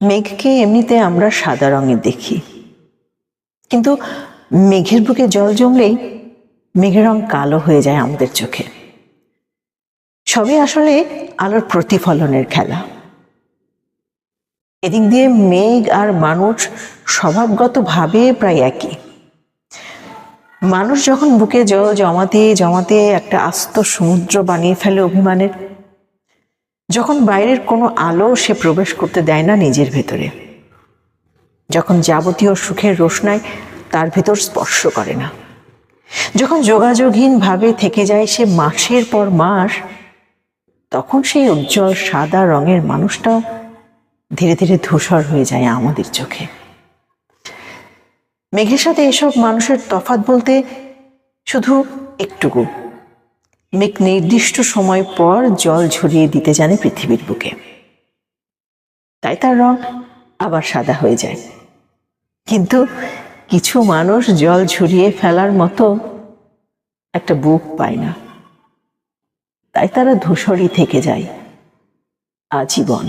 মেঘকে এমনিতে আমরা সাদা রঙের দেখি, কিন্তু মেঘের বুকে জল জমলেই মেঘের রং কালো হয়ে যায় আমাদের চোখে। সবই আসলে আলোর প্রতিফলনের খেলা। এদিক দিয়ে মেঘ আর মানুষ স্বভাবগতভাবে প্রায় একই। মানুষ যখন বুকে জল জমাতে জমাতে একটা আস্ত সমুদ্র বানিয়ে ফেলে অভিমানের, যখন বাইরের কোনো আলো সে প্রবেশ করতে দেয় না নিজের ভেতরে, যখন যাবতীয় সুখের রোশনাই তার ভেতর স্পর্শ করে না, যখন যোগাযোগহীনভাবে থেকে যায় সে মাসের পর মাস, তখন সেই উজ্জ্বল সাদা রঙের মানুষটাও ধীরে ধীরে ধূসর হয়ে যায় আমাদের চোখে। মেঘের সাথে এসব মানুষের তফাৎ বলতে শুধু একটুকু, মেঘ নির্দিষ্ট সময় পর জল ঝরিয়ে দিতে জানে পৃথিবীর বুকে, তাই তার রং আবার সাদা হয়ে যায়। কিন্তু কিছু মানুষ জল ঝরিয়ে ফেলার মতো একটা বুক পায় না, তাই তারা ধূসরই থেকে যায় আজীবন।